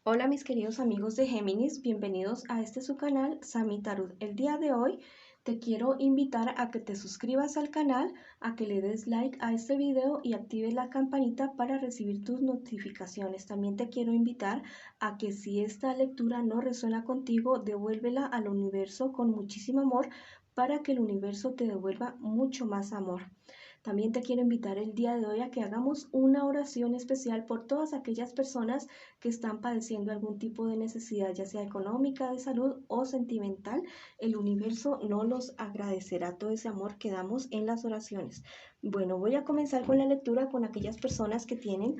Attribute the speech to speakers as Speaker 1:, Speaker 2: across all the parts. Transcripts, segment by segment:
Speaker 1: Hola mis queridos amigos de Géminis, bienvenidos a su canal Sami Tarot. El día de hoy te quiero invitar a que te suscribas al canal, a que le des like a este video y actives la campanita para recibir tus notificaciones. También te quiero invitar a que si esta lectura no resuena contigo, devuélvela al universo con muchísimo amor para que el universo te devuelva mucho más amor. También te quiero invitar el día de hoy a que hagamos una oración especial por todas aquellas personas que están padeciendo algún tipo de necesidad, ya sea económica, de salud o sentimental. El universo no los agradecerá todo ese amor que damos en las oraciones. Bueno, voy a comenzar con la lectura con aquellas personas que tienen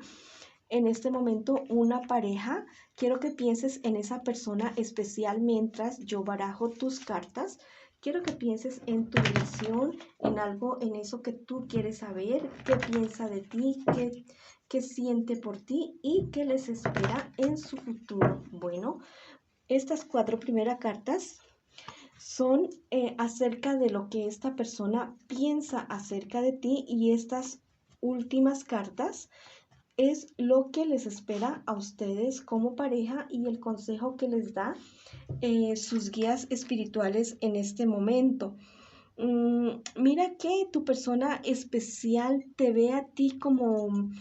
Speaker 1: en este momento una pareja. Quiero que pienses en esa persona especial mientras yo barajo tus cartas. Quiero que pienses en tu relación, en algo, en eso que tú quieres saber, qué piensa de ti, qué siente por ti y qué les espera en su futuro. Bueno, estas 4 primeras cartas son acerca de lo que esta persona piensa acerca de ti, y estas últimas cartas es lo que les espera a ustedes como pareja y el consejo que les da sus guías espirituales en este momento. Mira que tu persona especial te ve a ti como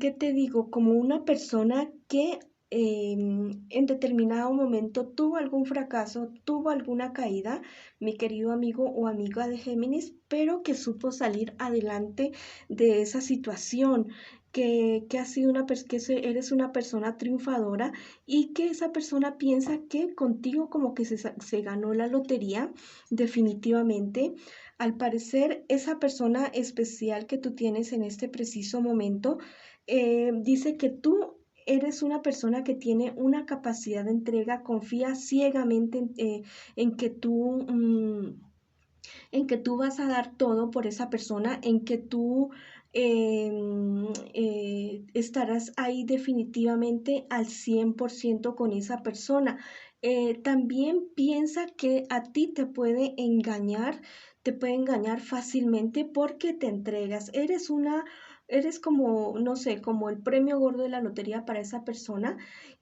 Speaker 1: ¿qué te digo? Como una persona que en determinado momento tuvo algún fracaso, tuvo alguna caída, mi querido amigo o amiga de Géminis, pero que supo salir adelante de esa situación. Que, ha sido que eres una persona triunfadora y que esa persona piensa que contigo como que se ganó la lotería definitivamente. Al parecer, esa persona especial que tú tienes en este preciso momento dice que tú eres una persona que tiene una capacidad de entrega, confía ciegamente en que en que tú vas a dar todo por esa persona, en que tú estarás ahí definitivamente al 100% con esa persona. También piensa que a ti te puede engañar fácilmente porque te entregas. Eres como, no sé, como el premio gordo de la lotería para esa persona,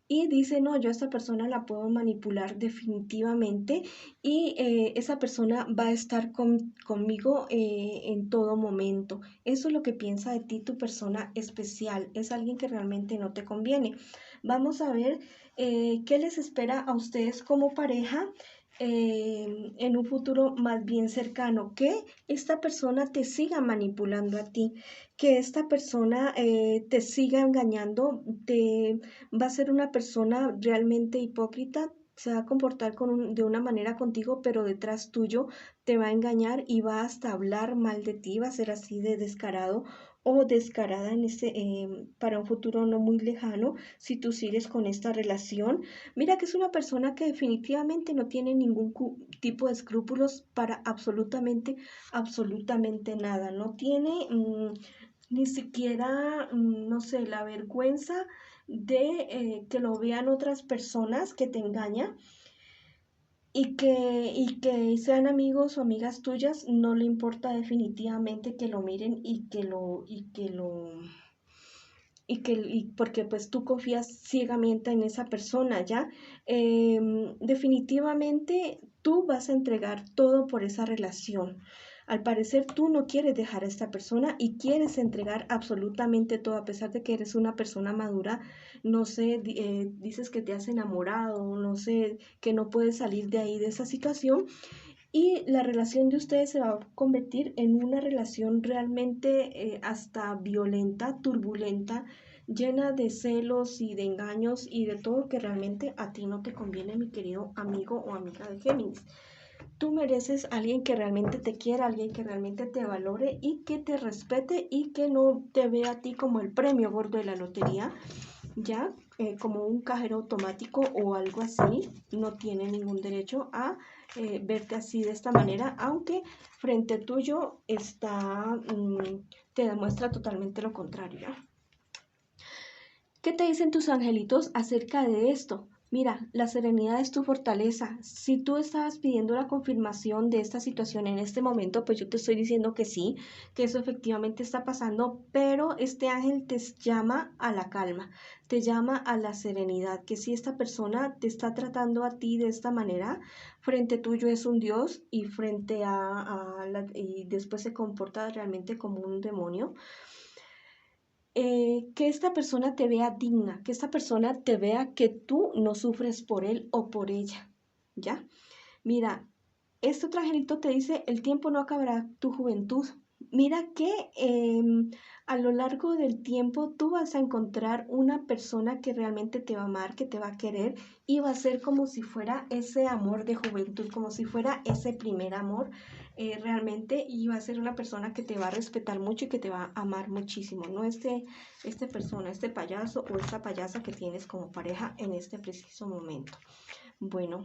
Speaker 1: y dice, no, yo a esta persona la puedo manipular definitivamente, y esa persona va a estar conmigo en todo momento. Eso es lo que piensa de ti tu persona especial. Es alguien que realmente no te conviene. Vamos a ver qué les espera a ustedes como pareja en un futuro más bien cercano. Que esta persona te siga manipulando a ti, que esta persona te siga engañando, va a ser una persona realmente hipócrita. Se va a comportar de una manera contigo, pero detrás tuyo te va a engañar y va hasta hablar mal de ti. Va a ser así de descarado o descarada para un futuro no muy lejano si tú sigues con esta relación. Mira que es una persona que definitivamente no tiene ningún tipo de escrúpulos para absolutamente nada. No tiene ni siquiera, no sé, la vergüenza de que lo vean otras personas que te engañan, y que sean amigos o amigas tuyas. No le importa definitivamente que lo miren y porque pues tú confías ciegamente en esa persona, ¿ya? Definitivamente tú vas a entregar todo por esa relación. Al parecer tú no quieres dejar a esta persona y quieres entregar absolutamente todo, a pesar de que eres una persona madura. No sé, dices que te has enamorado, no sé, que no puedes salir de ahí, de esa situación, y la relación de ustedes se va a convertir en una relación realmente hasta violenta, turbulenta, llena de celos y de engaños y de todo que realmente a ti no te conviene, mi querido amigo o amiga de Géminis. Tú mereces a alguien que realmente te quiera, alguien que realmente te valore y que te respete y que no te vea a ti como el premio gordo de la lotería, ya como un cajero automático o algo así. No tiene ningún derecho a verte así de esta manera, aunque frente tuyo te demuestra totalmente lo contrario, ¿ya? ¿Qué te dicen tus angelitos acerca de esto? Mira, la serenidad es tu fortaleza. Si tú estabas pidiendo la confirmación de esta situación en este momento, pues yo te estoy diciendo que sí, que eso efectivamente está pasando, pero este ángel te llama a la calma, te llama a la serenidad, que si esta persona te está tratando a ti de esta manera, frente tuyo es un Dios y y después se comporta realmente como un demonio, que esta persona te vea digna, que esta persona te vea que tú no sufres por él o por ella, ¿ya? Mira, este otro angelito te dice, el tiempo no acabará tu juventud. Mira que a lo largo del tiempo tú vas a encontrar una persona que realmente te va a amar, que te va a querer y va a ser como si fuera ese amor de juventud, como si fuera ese primer amor realmente y va a ser una persona que te va a respetar mucho y que te va a amar muchísimo, no este persona, este payaso o esta payasa que tienes como pareja en este preciso momento. Bueno,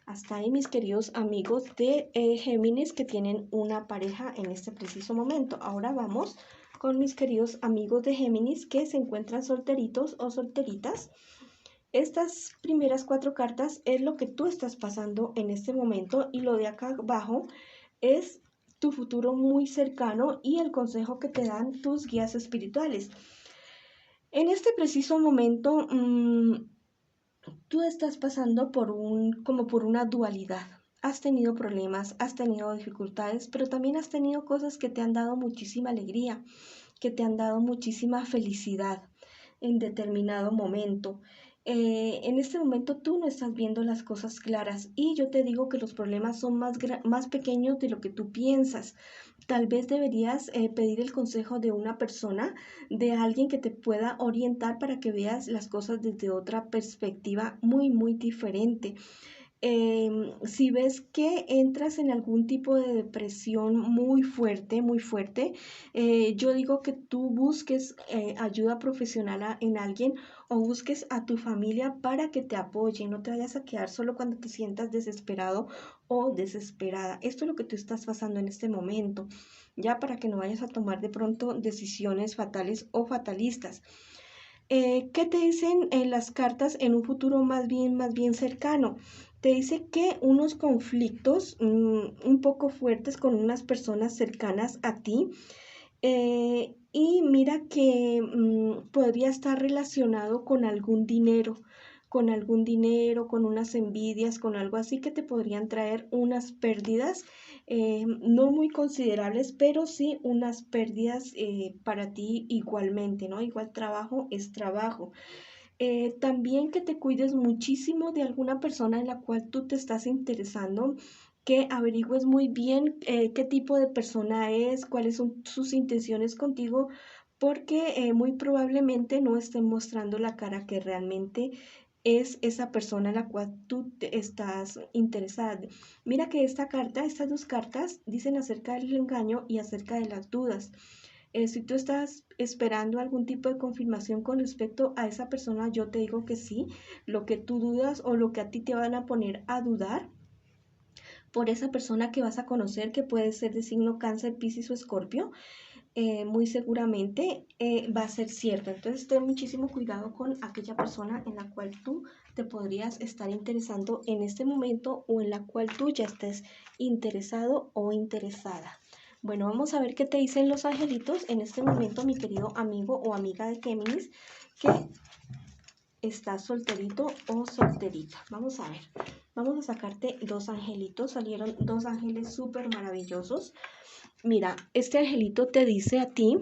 Speaker 1: hasta ahí mis queridos amigos de Géminis que tienen una pareja en este preciso momento. Ahora vamos con mis queridos amigos de Géminis que se encuentran solteritos o solteritas. Estas primeras 4 cartas es lo que tú estás pasando en este momento y lo de acá abajo es tu futuro muy cercano y el consejo que te dan tus guías espirituales. En este preciso momento, tú estás pasando como por una dualidad. Has tenido problemas, has tenido dificultades, pero también has tenido cosas que te han dado muchísima alegría, que te han dado muchísima felicidad en determinado momento. En este momento tú no estás viendo las cosas claras y yo te digo que los problemas son más pequeños de lo que tú piensas. Tal vez deberías pedir el consejo de una persona, de alguien que te pueda orientar para que veas las cosas desde otra perspectiva muy diferente. Si ves que entras en algún tipo de depresión muy fuerte, yo digo que tú busques ayuda profesional en alguien o busques a tu familia para que te apoye, no te vayas a quedar solo cuando te sientas desesperado o desesperada. Esto es lo que tú estás pasando en este momento, ya para que no vayas a tomar de pronto decisiones fatales o fatalistas. ¿Qué te dicen en las cartas en un futuro más bien cercano? Te dice que unos conflictos un poco fuertes con unas personas cercanas a ti y mira que podría estar relacionado con algún dinero, con unas envidias, con algo así que te podrían traer unas pérdidas, no muy considerables, pero sí unas pérdidas para ti igualmente, ¿no? Igual trabajo es trabajo. También que te cuides muchísimo de alguna persona en la cual tú te estás interesando, que averigües muy bien qué tipo de persona es, cuáles son sus intenciones contigo, porque muy probablemente no estén mostrando la cara que realmente es esa persona en la cual tú te estás interesada. Mira que estas 2 cartas dicen acerca del engaño y acerca de las dudas. Si tú estás esperando algún tipo de confirmación con respecto a esa persona, yo te digo que sí. Lo que tú dudas o lo que a ti te van a poner a dudar por esa persona que vas a conocer, que puede ser de signo Cáncer, Piscis o Escorpio, muy seguramente va a ser cierto. Entonces, ten muchísimo cuidado con aquella persona en la cual tú te podrías estar interesando en este momento o en la cual tú ya estés interesado o interesada. Bueno, vamos a ver qué te dicen los angelitos en este momento, mi querido amigo o amiga de Géminis, que está solterito o solterita. Vamos a ver. Vamos a sacarte 2 angelitos. Salieron 2 ángeles súper maravillosos. Mira, este angelito te dice a ti,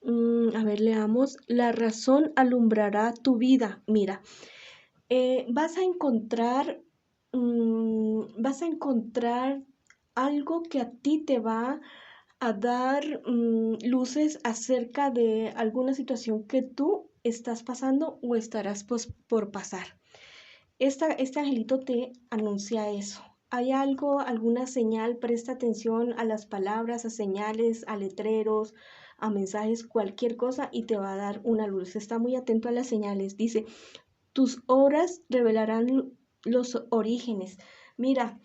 Speaker 1: a ver, leamos, la razón alumbrará tu vida. Mira, vas a encontrar algo que a ti te va a dar luces acerca de alguna situación que tú estás pasando o estarás por pasar. Este angelito te anuncia eso. Hay algo, alguna señal, presta atención a las palabras, a señales, a letreros, a mensajes, cualquier cosa y te va a dar una luz. Está muy atento a las señales. Dice, tus obras revelarán los orígenes. Mira,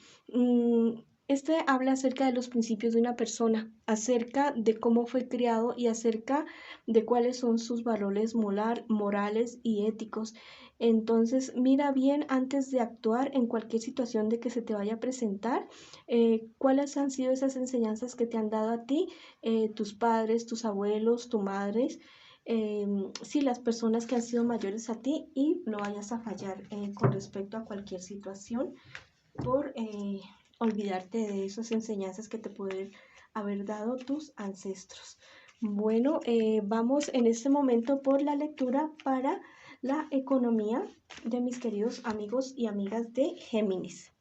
Speaker 1: Este habla acerca de los principios de una persona, acerca de cómo fue criado y acerca de cuáles son sus valores morales y éticos. Entonces, mira bien antes de actuar en cualquier situación de que se te vaya a presentar, cuáles han sido esas enseñanzas que te han dado a ti, tus padres, tus abuelos, tu madre, sí, las personas que han sido mayores a ti y no vayas a fallar con respecto a cualquier situación por olvidarte de esas enseñanzas que te pueden haber dado tus ancestros. Bueno, vamos en este momento por la lectura para la economía de mis queridos amigos y amigas de Géminis.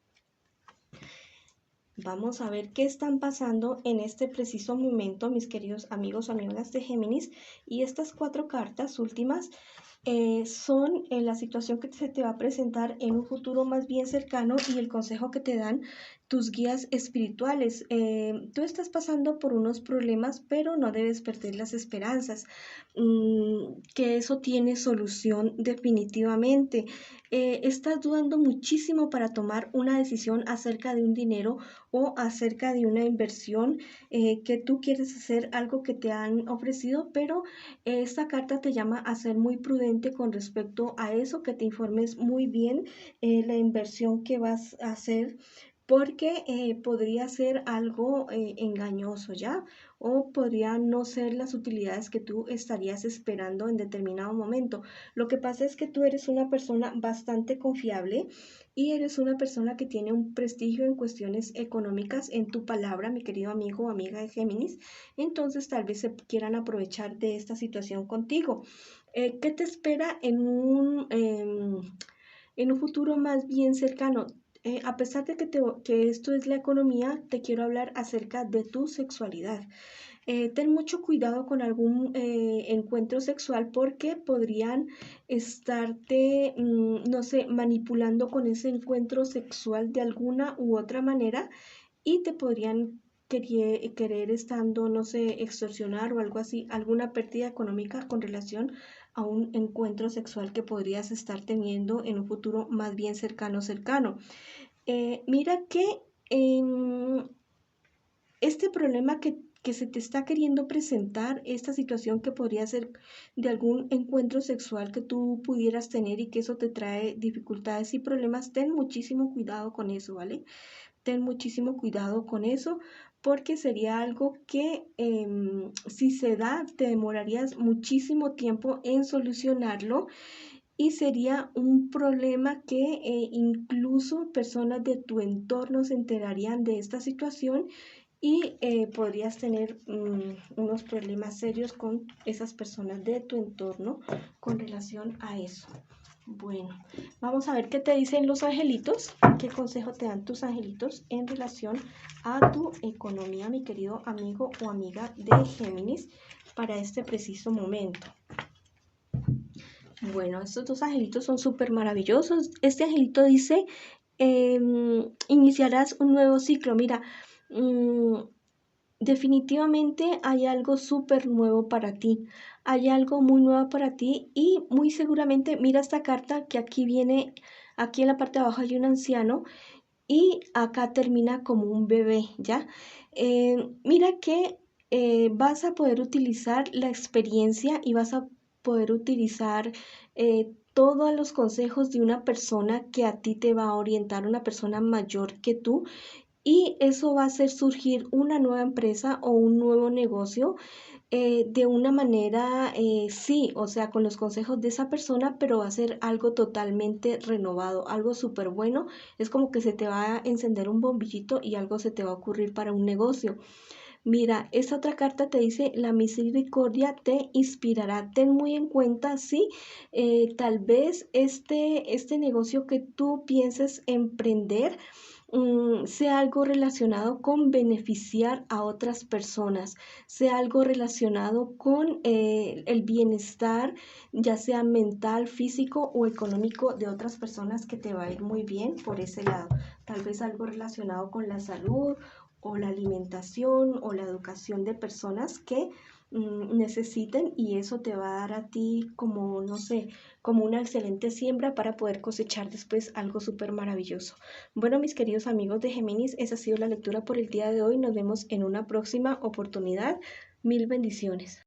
Speaker 1: Vamos a ver qué están pasando en este preciso momento, mis queridos amigos o amigas de Géminis. Y estas 4 cartas últimas son la situación que se te va a presentar en un futuro más bien cercano y el consejo que te dan tus guías espirituales. Tú estás pasando por unos problemas, pero no debes perder las esperanzas, que eso tiene solución definitivamente. Estás dudando muchísimo para tomar una decisión acerca de un dinero o acerca de una inversión que tú quieres hacer, algo que te han ofrecido, pero esta carta te llama a ser muy prudente con respecto a eso, que te informes muy bien la inversión que vas a hacer, porque podría ser algo engañoso, ¿ya? O podrían no ser las utilidades que tú estarías esperando en determinado momento. Lo que pasa es que tú eres una persona bastante confiable y eres una persona que tiene un prestigio en cuestiones económicas en tu palabra, mi querido amigo o amiga de Géminis. Entonces tal vez se quieran aprovechar de esta situación contigo. ¿Qué te espera en un futuro más bien cercano? A pesar de que esto es la economía, te quiero hablar acerca de tu sexualidad. Ten mucho cuidado con algún encuentro sexual porque podrían estarte, no sé, manipulando con ese encuentro sexual de alguna u otra manera y te podrían querer estando, no sé, extorsionar o algo así, alguna pérdida económica con relación a un encuentro sexual que podrías estar teniendo en un futuro más bien cercano. Mira que en este problema que se te está queriendo presentar, esta situación que podría ser de algún encuentro sexual que tú pudieras tener y que eso te trae dificultades y problemas, ten muchísimo cuidado con eso, ¿vale? Ten muchísimo cuidado con eso porque sería algo que si se da, te demorarías muchísimo tiempo en solucionarlo y sería un problema que incluso personas de tu entorno se enterarían de esta situación y podrías tener unos problemas serios con esas personas de tu entorno con relación a eso. Bueno, vamos a ver qué te dicen los angelitos, qué consejo te dan tus angelitos en relación a tu economía, mi querido amigo o amiga de Géminis, para este preciso momento. Bueno, estos 2 angelitos son súper maravillosos. Este angelito dice, iniciarás un nuevo ciclo. Mira, definitivamente hay algo súper nuevo para ti. Hay algo muy nuevo para ti y muy seguramente, mira esta carta que aquí viene, aquí en la parte de abajo hay un anciano y acá termina como un bebé, ¿ya? Mira que vas a poder utilizar la experiencia y vas a poder utilizar todos los consejos de una persona que a ti te va a orientar, una persona mayor que tú, y eso va a hacer surgir una nueva empresa o un nuevo negocio de una manera, sí, o sea, con los consejos de esa persona, pero va a ser algo totalmente renovado, algo súper bueno. Es como que se te va a encender un bombillito y algo se te va a ocurrir para un negocio. Mira, esta otra carta te dice, la misericordia te inspirará. Ten muy en cuenta, sí, tal vez este negocio que tú pienses emprender sea algo relacionado con beneficiar a otras personas, sea algo relacionado con el bienestar, ya sea mental, físico o económico de otras personas, que te va a ir muy bien por ese lado. Tal vez algo relacionado con la salud o la alimentación o la educación de personas que necesiten, y eso te va a dar a ti como, no sé, como una excelente siembra para poder cosechar después algo súper maravilloso. Bueno, mis queridos amigos de Géminis, esa ha sido la lectura por el día de hoy. Nos vemos en una próxima oportunidad. Mil bendiciones.